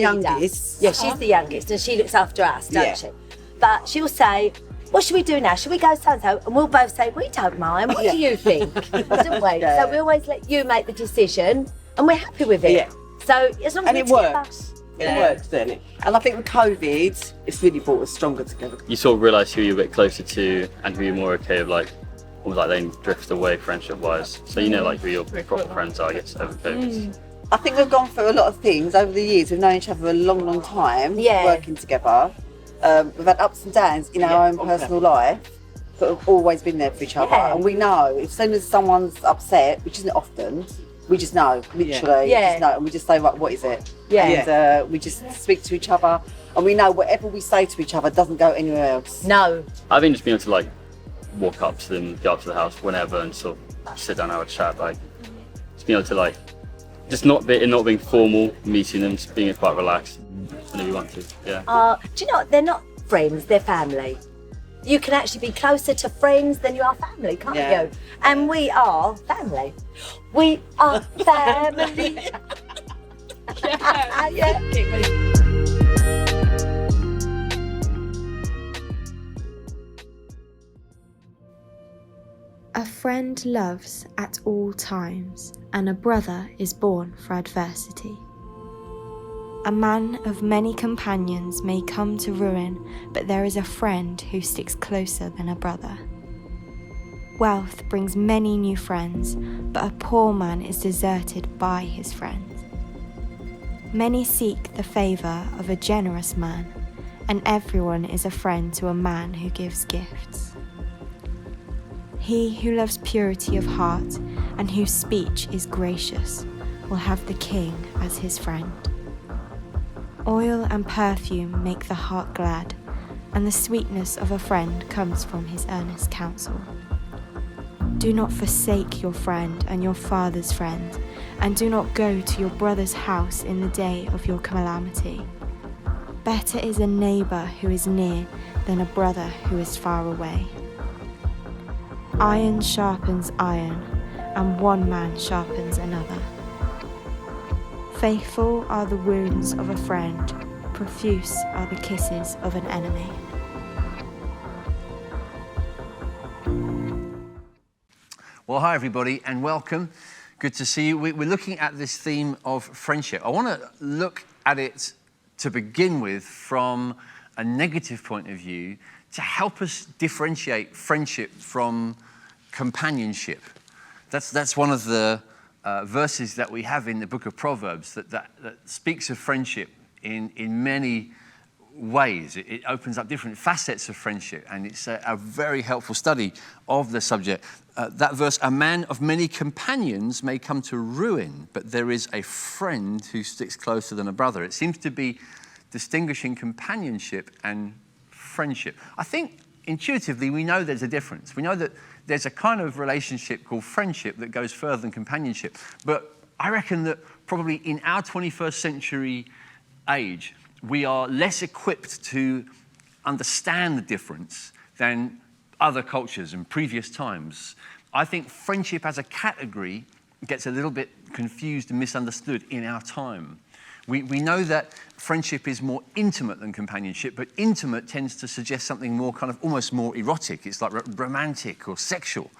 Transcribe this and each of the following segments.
really youngest. does. Yeah, she's the youngest, and she looks after us, don't she? But she'll say, what should we do now? Should we go so-and-so? And we'll both say, we don't mind. What do you think? Don't we? Yeah. So we always let you make the decision, and we're happy with it. Yeah. So as long as And it we're together- works. It works, doesn't it? And I think with COVID, it's really brought us stronger together. You sort of realise who you're a bit closer to and who you're more okay with, like, almost like they drift away friendship-wise. So you know, like, who your proper friends are, I guess, over COVID. I think we've gone through a lot of things over the years. We've known each other a long, long time, working together. We've had ups and downs in our own personal life, but we've always been there for each other. And we know, as soon as someone's upset, which isn't often, we just know, literally, just know, and we just say, right, what is it? And we just speak to each other, and we know whatever we say to each other doesn't go anywhere else. No. I think just being able to, like, walk up to them, go up to the house whenever and sort of sit down and have a chat, like, just being able to, like, just not being formal, meeting them, just being quite relaxed whenever you want to, Do you know what? They're not friends, they're family. You can actually be closer to friends than you are family, can't you? And we are family. We are family. A friend loves at all times, and a brother is born for adversity. A man of many companions may come to ruin, but there is a friend who sticks closer than a brother. Wealth brings many new friends, but a poor man is deserted by his friends. Many seek the favour of a generous man, and everyone is a friend to a man who gives gifts. He who loves purity of heart and whose speech is gracious will have the king as his friend. Oil and perfume make the heart glad, and the sweetness of a friend comes from his earnest counsel. Do not forsake your friend and your father's friend, and do not go to your brother's house in the day of your calamity. Better is a neighbour who is near than a brother who is far away. Iron sharpens iron, and one man sharpens another. Faithful are the wounds of a friend, profuse are the kisses of an enemy. Well, hi everybody and welcome. Good to see you. We're looking at this theme of friendship. I want to look at it to begin with from a negative point of view to help us differentiate friendship from companionship. That's one of the verses that we have in the book of Proverbs that speaks of friendship in many ways. It opens up different facets of friendship, and it's a very helpful study of the subject. That verse, a man of many companions may come to ruin, but there is a friend who sticks closer than a brother. It seems to be distinguishing companionship and friendship. I think intuitively we know there's a difference. We know that there's a kind of relationship called friendship that goes further than companionship. But I reckon that probably in our 21st century age, we are less equipped to understand the difference than other cultures and previous times. I think friendship as a category gets a little bit confused and misunderstood in our time. We know that friendship is more intimate than companionship, but intimate tends to suggest something more kind of almost more erotic. It's like romantic or sexual.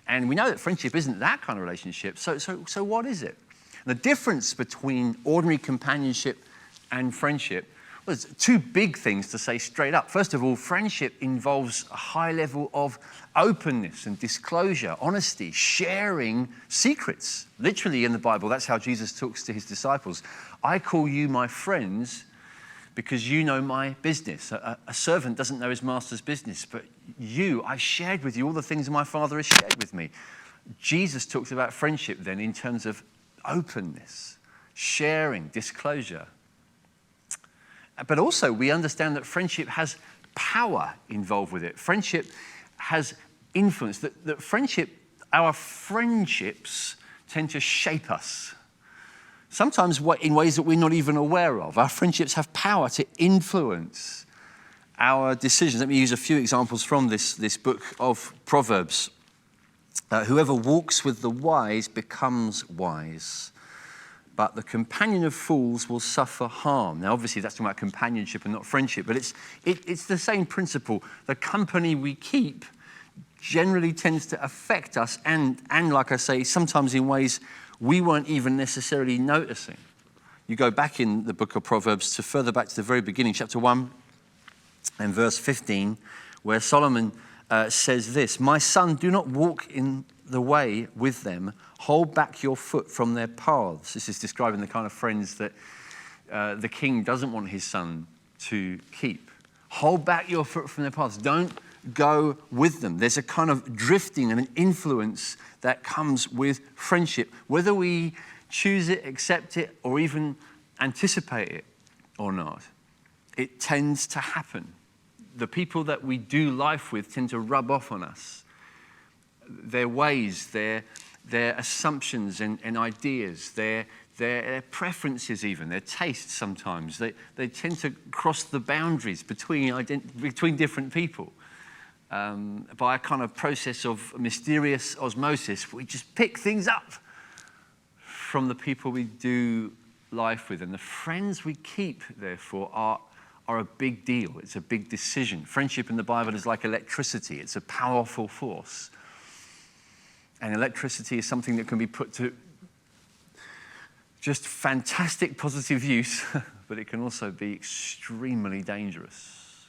And we know that friendship isn't that kind of relationship. So what is it? The difference between ordinary companionship and friendship, well, there's two big things to say straight up. First of all, friendship involves a high level of openness and disclosure, honesty, sharing secrets. Literally in the Bible, that's how Jesus talks to his disciples. I call you my friends because you know my business. A servant doesn't know his master's business, but I've shared with you all the things my Father has shared with me. Jesus talks about friendship then in terms of openness, sharing, disclosure. But also we understand that friendship has power involved with it. Friendship has influence, that friendship, our friendships tend to shape us. Sometimes in ways that we're not even aware of. Our friendships have power to influence our decisions. Let me use a few examples from this book of Proverbs. Whoever walks with the wise becomes wise, but the companion of fools will suffer harm. Now, obviously, that's talking about companionship and not friendship, but it's the same principle. The company we keep generally tends to affect us, and like I say, sometimes in ways we weren't even necessarily noticing. You go back in the book of Proverbs to further back to the very beginning, chapter 1 and verse 15, where Solomon says this, "My son, do not walk in the way with them. Hold back your foot from their paths." This is describing the kind of friends that the king doesn't want his son to keep. Hold back your foot from their paths. Don't go with them. There's a kind of drifting and an influence that comes with friendship, whether we choose it, accept it, or even anticipate it or not. It tends to happen. The people that we do life with tend to rub off on us. Their ways, their assumptions and ideas, their preferences even, their tastes sometimes, they tend to cross the boundaries between different people. By a kind of process of mysterious osmosis, we just pick things up from the people we do life with. And the friends we keep, therefore, are a big deal. It's a big decision. Friendship in the Bible is like electricity. It's a powerful force. And electricity is something that can be put to just fantastic positive use, but it can also be extremely dangerous.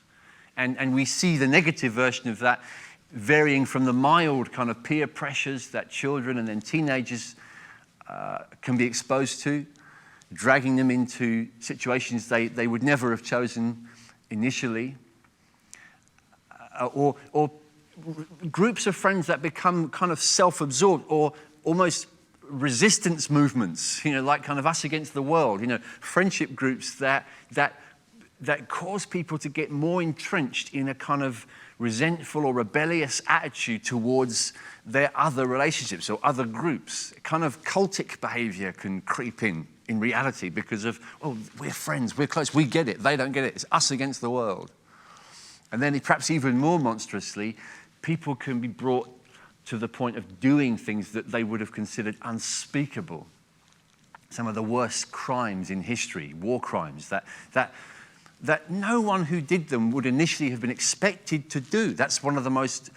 And we see the negative version of that varying from the mild kind of peer pressures that children and then teenagers can be exposed to, dragging them into situations they would never have chosen initially, or groups of friends that become kind of self-absorbed or almost resistance movements, like kind of us against the world, friendship groups that cause people to get more entrenched in a kind of resentful or rebellious attitude towards their other relationships or other groups. Kind of cultic behavior can creep in reality because of, we're friends, we're close, we get it, they don't get it, it's us against the world. And then perhaps even more monstrously, people can be brought to the point of doing things that they would have considered unspeakable. Some of the worst crimes in history, war crimes, that no one who did them would initially have been expected to do. That's one of the most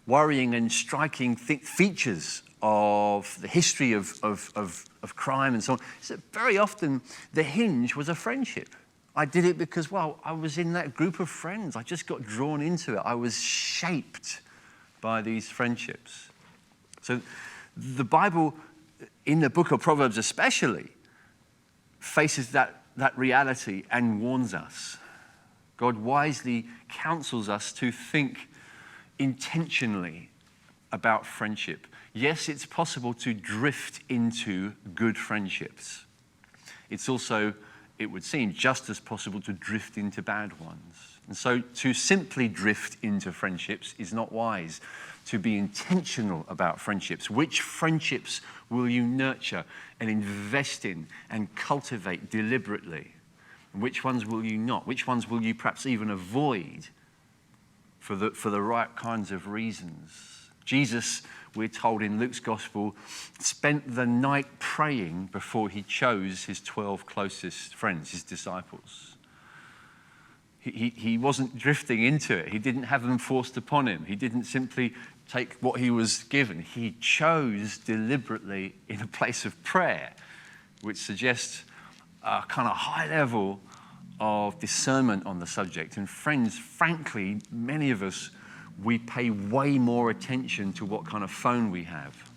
worrying and striking features of the history of crime and so on. So very often the hinge was a friendship. I did it because, I was in that group of friends. I just got drawn into it. I was shaped by these friendships. So the Bible, in the book of Proverbs especially, faces that reality and warns us. God wisely counsels us to think intentionally about friendship. Yes, it's possible to drift into good friendships. It's also, it would seem, just as possible to drift into bad ones. And so to simply drift into friendships is not wise. To be intentional about friendships. Which friendships will you nurture and invest in and cultivate deliberately? And which ones will you not? Which ones will you perhaps even avoid for the right kinds of reasons? Jesus, we're told in Luke's Gospel, spent the night praying before he chose his 12 closest friends, his disciples. He wasn't drifting into it. He didn't have them forced upon him. He didn't simply take what he was given. He chose deliberately in a place of prayer, which suggests a kind of high level of discernment on the subject. And friends, frankly, many of us, we pay way more attention to what kind of phone we have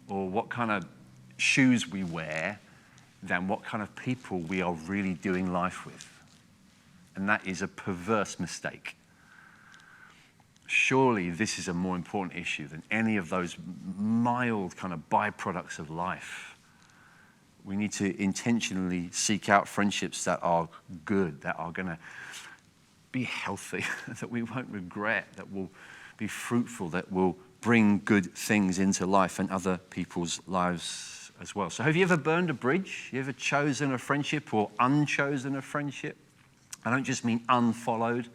or what kind of shoes we wear than what kind of people we are really doing life with. And that is a perverse mistake. Surely this is a more important issue than any of those mild kind of byproducts of life. We need to intentionally seek out friendships that are good, that are going to be healthy, that we won't regret, that will be fruitful, that will bring good things into life and other people's lives as well. So have you ever burned a bridge? You ever chosen a friendship or unchosen a friendship? I don't just mean unfollowed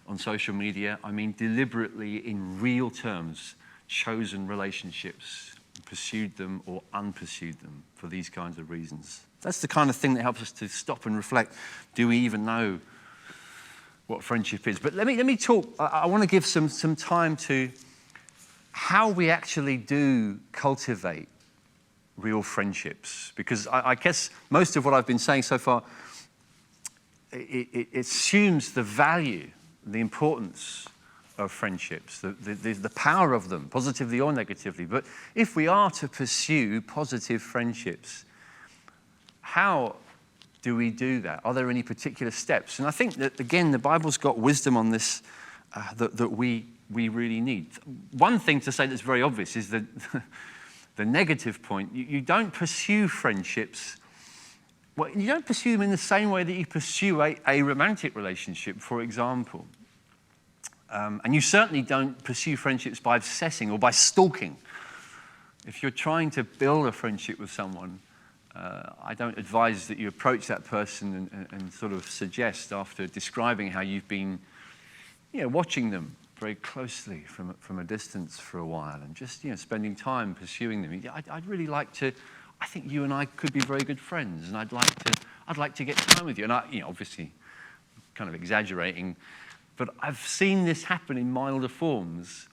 on social media. I mean deliberately, in real terms, chosen relationships, pursued them or unpursued them for these kinds of reasons. That's the kind of thing that helps us to stop and reflect. Do we even know what friendship is? But let me talk. I want to give some time to how we actually do cultivate real friendships, because I guess most of what I've been saying so far, it assumes the value, the importance of friendships, the power of them, positively or negatively. But if we are to pursue positive friendships, how do we do that? Are there any particular steps? And I think that, again, the Bible's got wisdom on this that we really need. One thing to say that's very obvious is that the negative point. You don't pursue friendships. Well, you don't pursue them in the same way that you pursue a romantic relationship, for example. And you certainly don't pursue friendships by obsessing or by stalking. If you're trying to build a friendship with someone, I don't advise that you approach that person and sort of suggest, after describing how you've been, watching them very closely from a distance for a while and just, spending time pursuing them. I'd really like to. I think you and I could be very good friends, and I'd like to get time with you. And obviously, kind of exaggerating, but I've seen this happen in milder forms,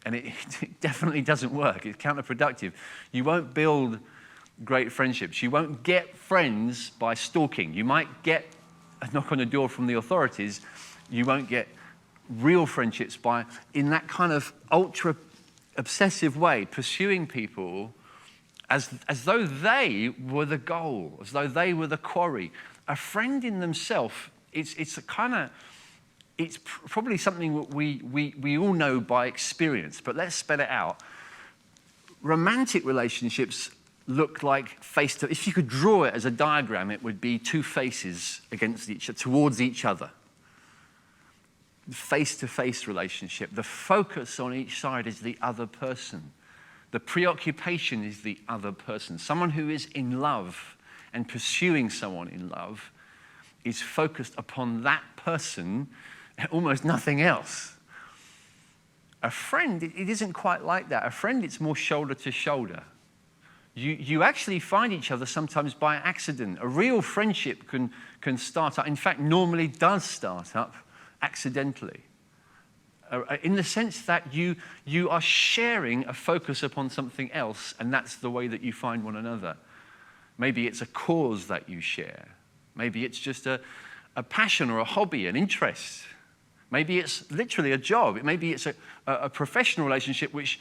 and it definitely doesn't work. It's counterproductive. You won't build great friendships. You won't get friends by stalking. You might get a knock on the door from the authorities. You won't get real friendships by, in that kind of ultra obsessive way, pursuing people as though they were the goal, as though they were the quarry. A friend in themselves, it's probably something that we all know by experience, but let's spell it out. Romantic relationships look like if you could draw it as a diagram, it would be two faces towards each other. Face-to-face relationship. The focus on each side is the other person. The preoccupation is the other person. Someone who is in love and pursuing someone in love is focused upon that person and almost nothing else. A friend, it isn't quite like that. A friend, it's more shoulder to shoulder. You actually find each other sometimes by accident. A real friendship can start up, in fact, normally does start up accidentally, in the sense that you are sharing a focus upon something else, and that's the way that you find one another. Maybe it's a cause that you share. Maybe it's just a passion or a hobby, an interest. Maybe it's literally a job. Maybe it's a professional relationship which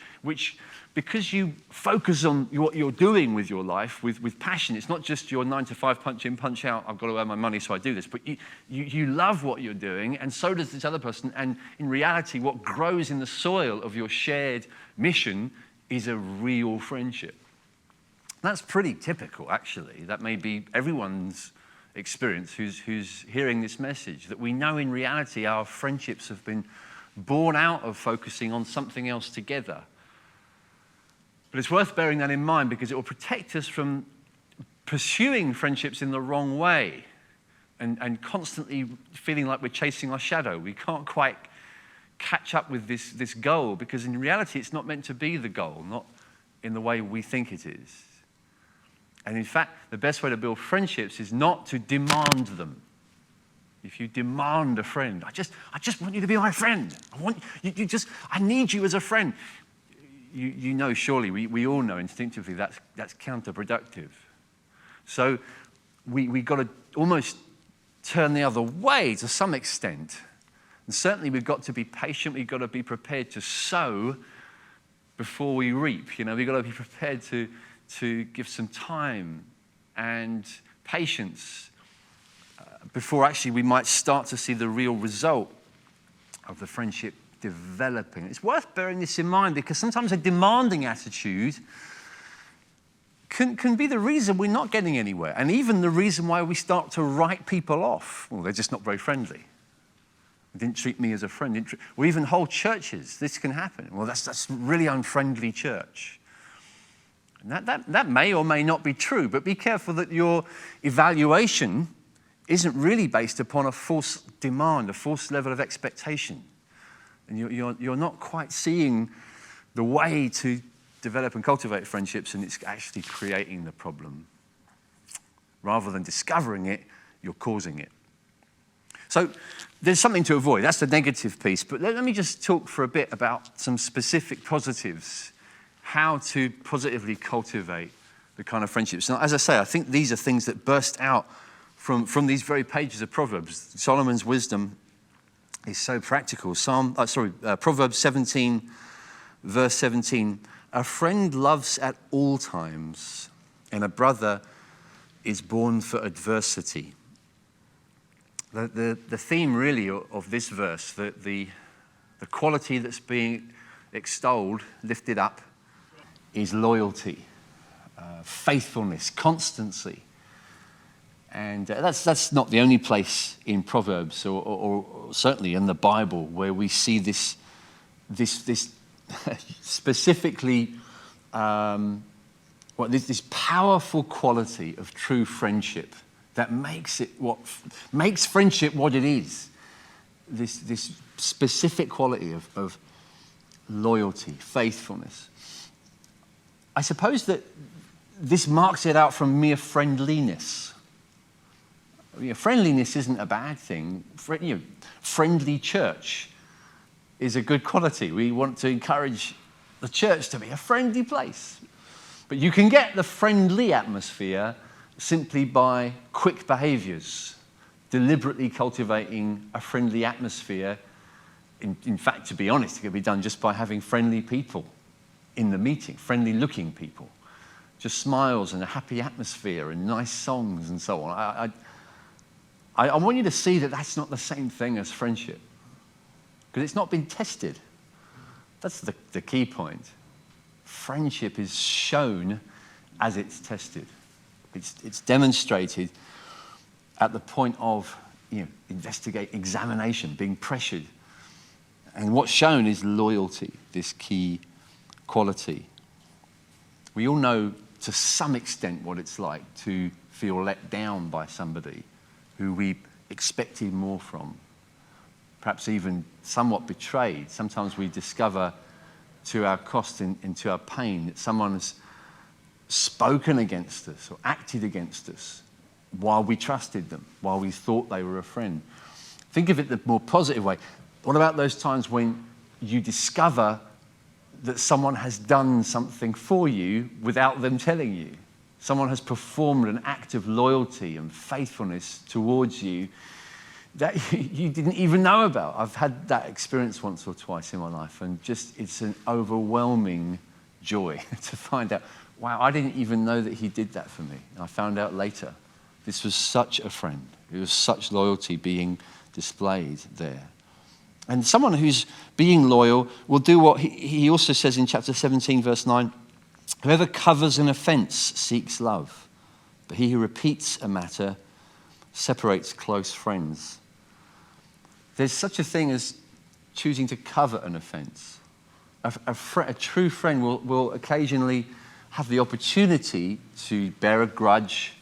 because you focus on what you're doing with your life with passion. It's not just your 9-to-5 punch in, punch out, I've got to earn my money so I do this. But you love what you're doing, and so does this other person. And in reality, what grows in the soil of your shared mission is a real friendship. That's pretty typical, actually. That may be everyone's experience who's hearing this message, that we know in reality our friendships have been born out of focusing on something else together. But it's worth bearing that in mind, because it will protect us from pursuing friendships in the wrong way and constantly feeling like we're chasing our shadow. We can't quite catch up with this goal, because in reality it's not meant to be the goal, not in the way we think it is. And in fact, the best way to build friendships is not to demand them. If you demand a friend, I just want you to be my friend. I need you as a friend. You know, surely, we all know instinctively that's counterproductive. So we got to almost turn the other way to some extent. And certainly we've got to be patient. We've got to be prepared to sow before we reap. We've got to be prepared to give some time and patience before actually we might start to see the real result of the friendship developing. It's worth bearing this in mind, because sometimes a demanding attitude can be the reason we're not getting anywhere, and even the reason why we start to write people off. Well, they're just not very friendly. They didn't treat me as a friend. Or even whole churches, this can happen. Well, that's really unfriendly church. And that may or may not be true, but be careful that your evaluation isn't really based upon a false demand, a false level of expectation. And you're not quite seeing the way to develop and cultivate friendships and it's actually creating the problem. Rather than discovering it, you're causing it. So there's something to avoid. That's the negative piece. But let me just talk for a bit about some specific positives, how to positively cultivate the kind of friendships. Now, as I say, I think these are things that burst out from these very pages of Proverbs. Solomon's wisdom is so practical. Proverbs 17, verse 17. A friend loves at all times, and a brother is born for adversity. The theme really of this verse, the quality that's being extolled, lifted up, is loyalty, faithfulness, constancy. And that's not the only place in Proverbs or certainly in the Bible where we see this specifically, this powerful quality of true friendship that makes friendship what it is. This specific quality of loyalty, faithfulness. I suppose that this marks it out from mere friendliness. Friendliness isn't a bad thing. Friendly church is a good quality. We want to encourage the church to be a friendly place. But you can get the friendly atmosphere simply by quick behaviors, deliberately cultivating a friendly atmosphere. In fact, to be honest, it can be done just by having friendly people in the meeting, friendly-looking people. Just smiles and a happy atmosphere and nice songs and so on. I want you to see that that's not the same thing as friendship, because it's not been tested. That's the key point. Friendship is shown as it's tested. It's demonstrated at the point of examination, being pressured. And what's shown is loyalty, this key quality. We all know to some extent what it's like to feel let down by somebody who we expected more from. Perhaps even somewhat betrayed. Sometimes we discover to our cost and to our pain that someone has spoken against us or acted against us while we trusted them, while we thought they were a friend. Think of it the more positive way. What about those times when you discover that someone has done something for you without them telling you? Someone has performed an act of loyalty and faithfulness towards you that you didn't even know about. I've had that experience once or twice in my life, and it's an overwhelming joy to find out, wow, I didn't even know that he did that for me. And I found out later. This was such a friend. It was such loyalty being displayed there. And someone who's being loyal will do what he also says in chapter 17, verse 9. Whoever covers an offense seeks love, but he who repeats a matter separates close friends. There's such a thing as choosing to cover an offense. A true friend will occasionally have the opportunity to bear a grudge,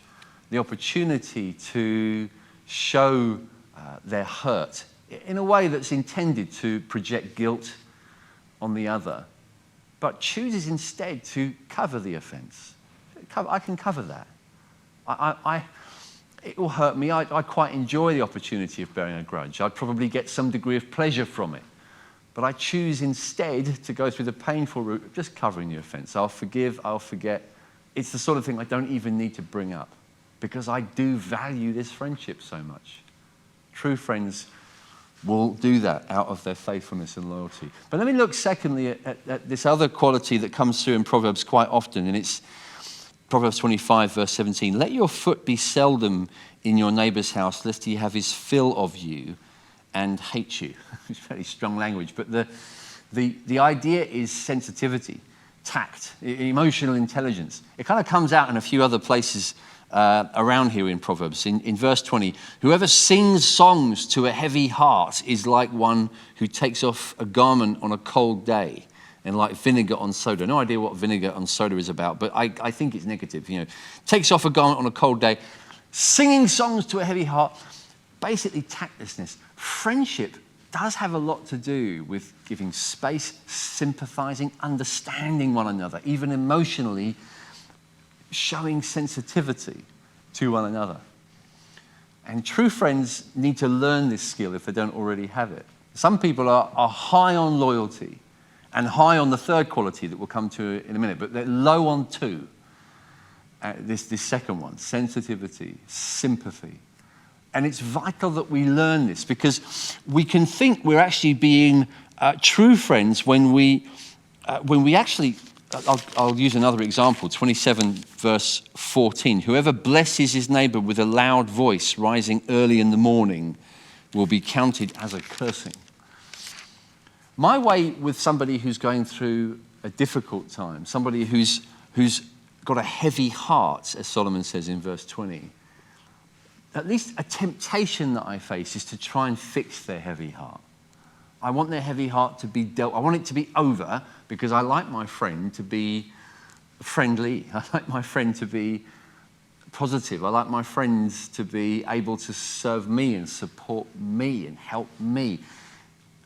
the opportunity to show their hurt in a way that's intended to project guilt on the other, but chooses instead to cover the offense. I can cover that. It will hurt me. I quite enjoy the opportunity of bearing a grudge. I'd probably get some degree of pleasure from it. But I choose instead to go through the painful route of just covering the offense. I'll forgive, I'll forget. It's the sort of thing I don't even need to bring up because I do value this friendship so much. True friends will do that out of their faithfulness and loyalty. But let me look secondly at this other quality that comes through in Proverbs quite often, and it's Proverbs 25, verse 17. Let your foot be seldom in your neighbor's house, lest he have his fill of you and hate you. It's very strong language, but the idea is sensitivity, tact, emotional intelligence. It kind of comes out in a few other places around here in Proverbs. In verse 20, whoever sings songs to a heavy heart is like one who takes off a garment on a cold day, and like vinegar on soda. No idea what vinegar on soda is about, but I think it's negative. Takes off a garment on a cold day, singing songs to a heavy heart. Basically, tactlessness. Friendship does have a lot to do with giving space, sympathizing, understanding one another, even emotionally, showing sensitivity to one another. And true friends need to learn this skill if they don't already have it. Some people are high on loyalty and high on the third quality that we'll come to in a minute, but they're low on two. This second one, sensitivity, sympathy. And it's vital that we learn this, because we can think we're actually being true friends when we actually, I'll use another example, 27 verse 14. Whoever blesses his neighbor with a loud voice rising early in the morning will be counted as a cursing. My way with somebody who's going through a difficult time, somebody who's got a heavy heart, as Solomon says in verse 20, at least a temptation that I face is to try and fix their heavy heart. I want their heavy heart to be dealt. I want it to be over, because I like my friend to be friendly. I like my friend to be positive. I like my friends to be able to serve me and support me and help me.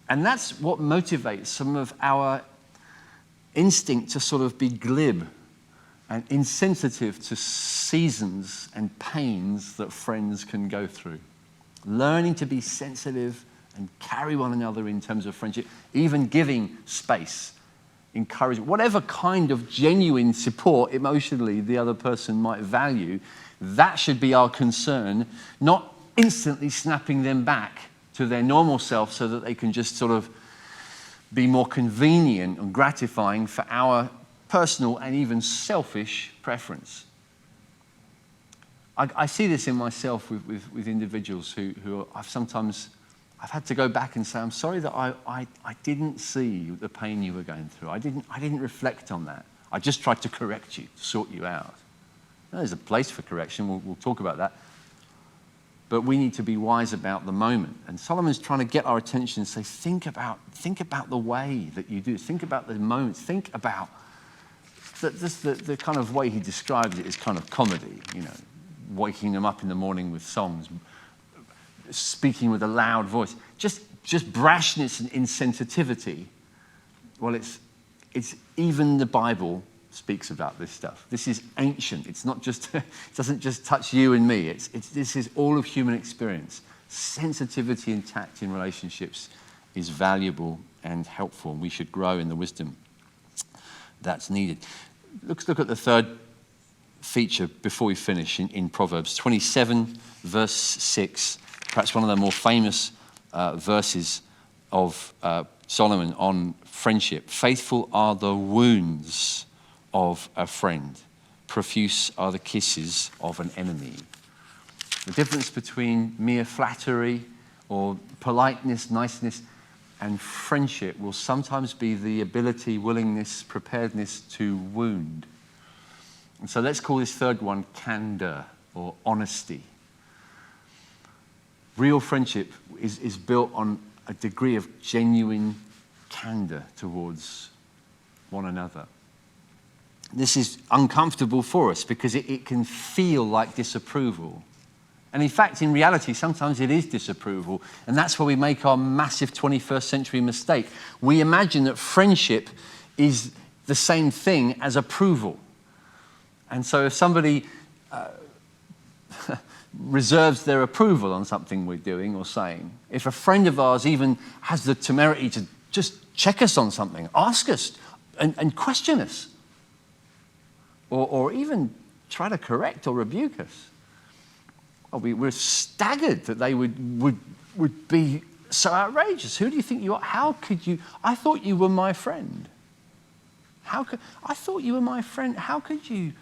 And that's what motivates some of our instinct to sort of be glib and insensitive to seasons and pains that friends can go through. Learning to be sensitive and carry one another in terms of friendship, even giving space, encouragement, whatever kind of genuine support emotionally the other person might value, that should be our concern, not instantly snapping them back to their normal self so that they can just sort of be more convenient and gratifying for our personal and even selfish preference. I see this in myself with individuals who I've had to go back and say, I'm sorry that I didn't see the pain you were going through. I didn't reflect on that. I just tried to correct you, to sort you out. There's a place for correction. We'll talk about that. But we need to be wise about the moment. And Solomon's trying to get our attention and say, think about the way that you do it. Think about the moment. Think about the kind of way he describes it is kind of comedy, waking them up in the morning with songs, speaking with a loud voice, just brashness and insensitivity. Well, it's even the Bible speaks about this stuff. This is ancient. It's not just, it doesn't just touch you and me. This is all of human experience. Sensitivity and tact in relationships is valuable and helpful. We should grow in the wisdom that's needed. Let's look at the third feature before we finish in Proverbs 27, verse 6, perhaps one of the more famous verses of Solomon on friendship. Faithful are the wounds of a friend. Profuse are the kisses of an enemy. The difference between mere flattery or politeness, niceness, and friendship will sometimes be the ability, willingness, preparedness to wound. And so let's call this third one candor or honesty. Real friendship is built on a degree of genuine candor towards one another. This is uncomfortable for us because it can feel like disapproval. And in fact, in reality, sometimes it is disapproval. And that's where we make our massive 21st century mistake. We imagine that friendship is the same thing as approval. And so if somebody reserves their approval on something we're doing or saying, if a friend of ours even has the temerity to just check us on something, ask us and question us, or even try to correct or rebuke us, well, we're staggered that they would be so outrageous. Who do you think you are? How could you? I thought you were my friend. I thought you were my friend. How could you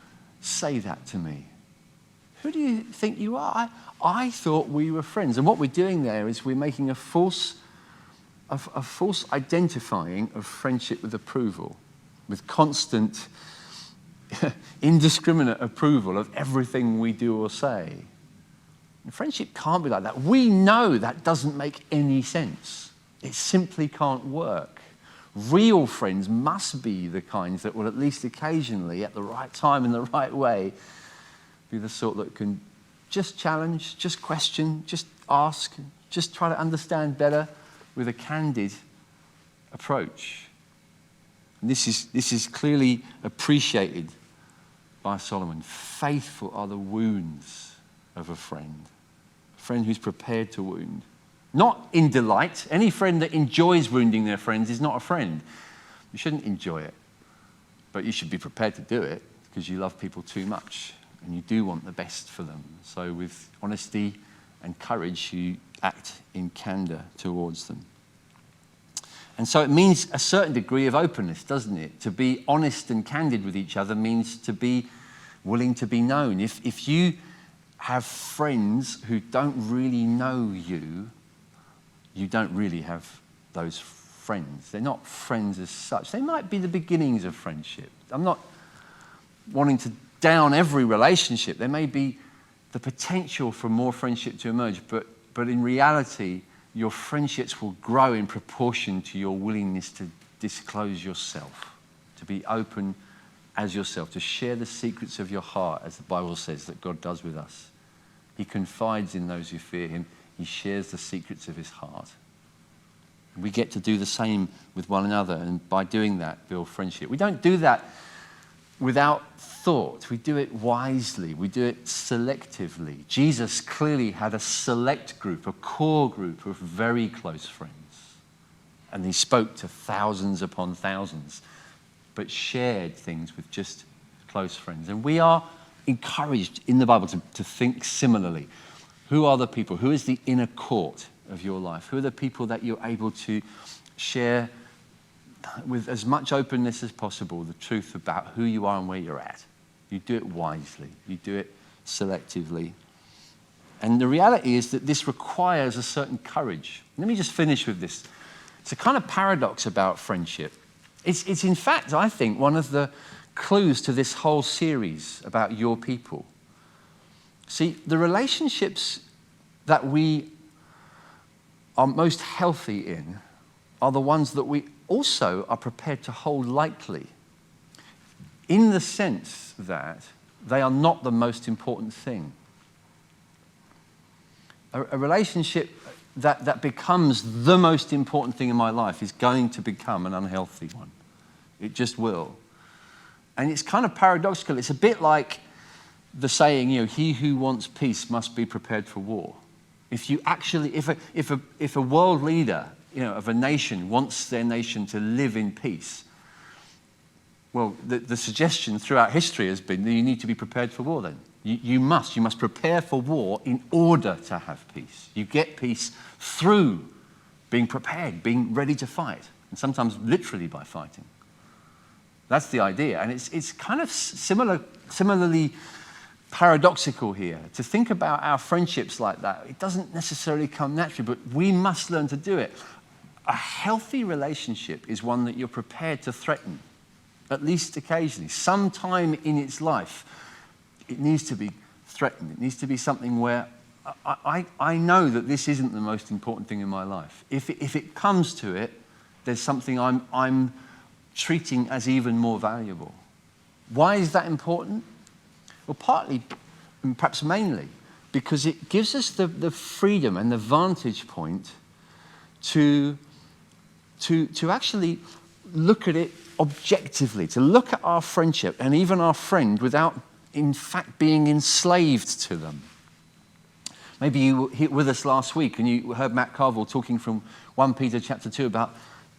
say that to me? Who do you think you are? I thought we were friends. And what we're doing there is we're making a false identifying of friendship with approval, with constant, indiscriminate approval of everything we do or say. And friendship can't be like that. We know that doesn't make any sense. It simply can't work. Real friends must be the kinds that will at least occasionally, at the right time, in the right way, be the sort that can just challenge, just question, just ask, just try to understand better, with a candid approach. And this is clearly appreciated by Solomon. Faithful are the wounds of a friend who's prepared to wound. Not in delight. Any friend that enjoys wounding their friends is not a friend. You shouldn't enjoy it, but you should be prepared to do it because you love people too much and you do want the best for them. So with honesty and courage, you act in candor towards them. And so it means a certain degree of openness, doesn't it? To be honest and candid with each other means to be willing to be known. If you have friends who don't really know you, you don't really have those friends. They're not friends as such. They might be the beginnings of friendship. I'm not wanting to down every relationship. There may be the potential for more friendship to emerge, but in reality, your friendships will grow in proportion to your willingness to disclose yourself, to be open as yourself, to share the secrets of your heart, as the Bible says that God does with us. He confides in those who fear him. He shares the secrets of his heart. We get to do the same with one another, and by doing that, build friendship. We don't do that without thought. We do it wisely. We do it selectively. Jesus clearly had a select group, a core group of very close friends. And he spoke to thousands upon thousands, but shared things with just close friends. And we are encouraged in the Bible to think similarly. Who are the people? Who is the inner court of your life? Who are the people that you're able to share with as much openness as possible the truth about who you are and where you're at? You do it wisely. You do it selectively. And the reality is that this requires a certain courage. Let me just finish with this. It's a kind of paradox about friendship. It's in fact, I think, one of the clues to this whole series about your people. See, the relationships that we are most healthy in are the ones that we also are prepared to hold lightly, in the sense that they are not the most important thing. A relationship that becomes the most important thing in my life is going to become an unhealthy one. It just will. And it's kind of paradoxical. It's a bit like the saying, he who wants peace must be prepared for war. If a world leader, of a nation wants their nation to live in peace, well, the suggestion throughout history has been that you need to be prepared for war then. You must prepare for war in order to have peace. You get peace through being prepared, being ready to fight, and sometimes literally by fighting. That's the idea. And it's kind of similarly paradoxical here. To think about our friendships like that, it doesn't necessarily come naturally, but we must learn to do it. A healthy relationship is one that you're prepared to threaten, at least occasionally. Sometime in its life, it needs to be threatened. It needs to be something where I know that this isn't the most important thing in my life. If it comes to it, there's something I'm treating as even more valuable. Why is that important? Well, partly, and perhaps mainly, because it gives us the freedom and the vantage point to actually look at it objectively, to look at our friendship and even our friend without, in fact, being enslaved to them. Maybe you were with us last week and you heard Matt Carville talking from 1 Peter chapter 2 about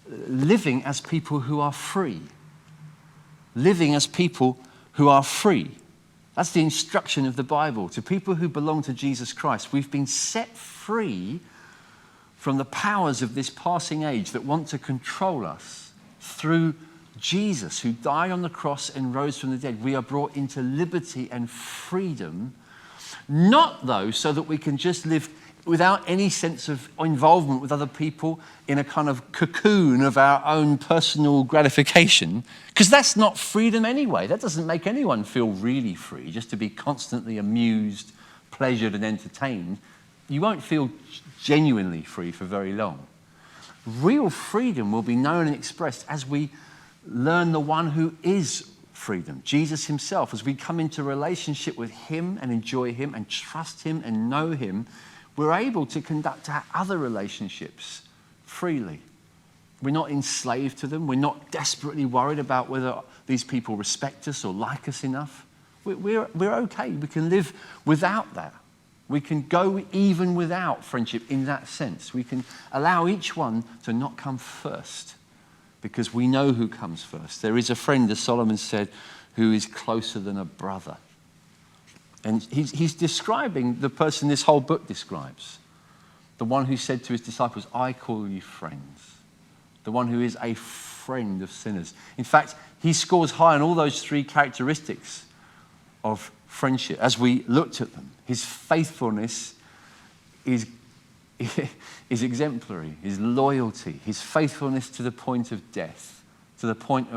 living as people who are free. Living as people who are free. That's the instruction of the Bible. To people who belong to Jesus Christ, we've been set free from the powers of this passing age that want to control us through Jesus, who died on the cross and rose from the dead. We are brought into liberty and freedom, not though so that we can just live without any sense of involvement with other people in a kind of cocoon of our own personal gratification, because that's not freedom anyway. That doesn't make anyone feel really free, just to be constantly amused, pleasured and entertained. You won't feel genuinely free for very long. Real freedom will be known and expressed as we learn the one who is freedom, Jesus himself. As we come into relationship with him and enjoy him and trust him and know him, we're able to conduct our other relationships freely. We're not enslaved to them. We're not desperately worried about whether these people respect us or like us enough. We're okay. We can live without that. We can go even without friendship in that sense. We can allow each one to not come first because we know who comes first. There is a friend, as Solomon said, who is closer than a brother. And he's describing the person this whole book describes. The one who said to his disciples, I call you friends. The one who is a friend of sinners. In fact, he scores high on all those three characteristics of friendship as we looked at them. His faithfulness is exemplary. His loyalty, his faithfulness to the point of death, to the point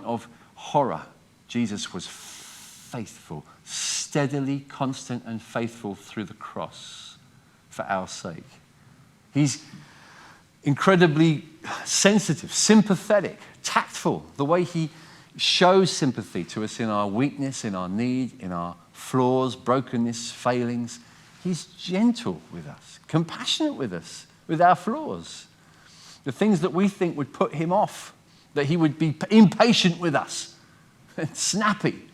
of horror. Jesus was faithful, steadily constant and faithful through the cross for our sake. He's incredibly sensitive, sympathetic, tactful, the way he shows sympathy to us in our weakness, in our need, in our flaws, brokenness, failings. He's gentle with us, compassionate with us, with our flaws. The things that we think would put him off, that he would be impatient with us, and snappy.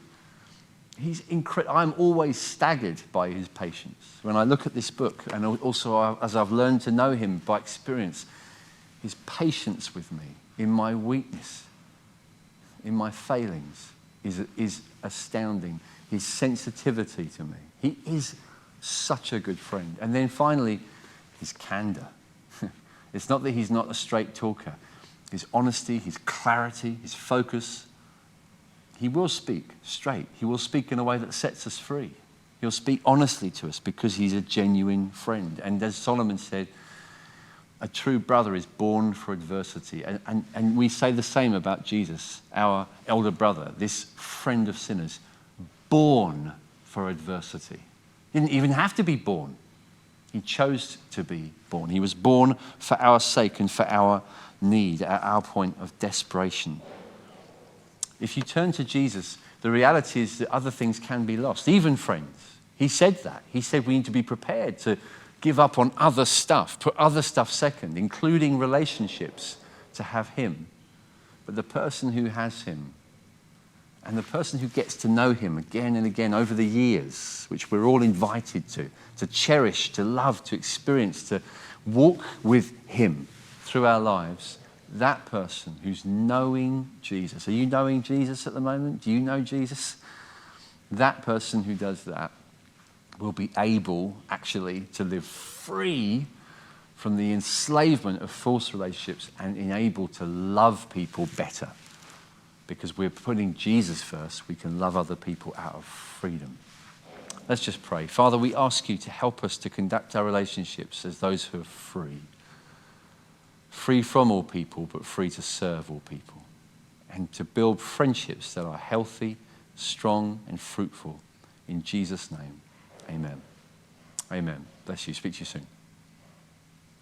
He's incredible. I'm always staggered by his patience. When I look at this book, and also as I've learned to know him by experience, his patience with me in my weakness, in my failings, is astounding. His sensitivity to me. He is such a good friend. And then finally, his candor. It's not that he's not a straight talker. His honesty, his clarity, his focus. He will speak straight. He will speak in a way that sets us free. He'll speak honestly to us because he's a genuine friend. And as Solomon said, a true brother is born for adversity. And we say the same about Jesus, our elder brother, this friend of sinners, born for adversity. He didn't even have to be born. He chose to be born. He was born for our sake and for our need, at our point of desperation. If you turn to Jesus, the reality is that other things can be lost, even friends. He said that. He said we need to be prepared to give up on other stuff, put other stuff second, including relationships, to have him. But the person who has him, and the person who gets to know him again and again over the years, which we're all invited to cherish, to love, to experience, to walk with him through our lives, that person who's knowing Jesus. Are you knowing Jesus at the moment? Do you know Jesus? That person who does that will be able actually to live free from the enslavement of false relationships and enabled to love people better. Because we're putting Jesus first, we can love other people out of freedom. Let's just pray. Father, we ask you to help us to conduct our relationships as those who are free. Free from all people, but free to serve all people. And to build friendships that are healthy, strong, and fruitful. In Jesus' name, amen. Amen. Bless you. Speak to you soon.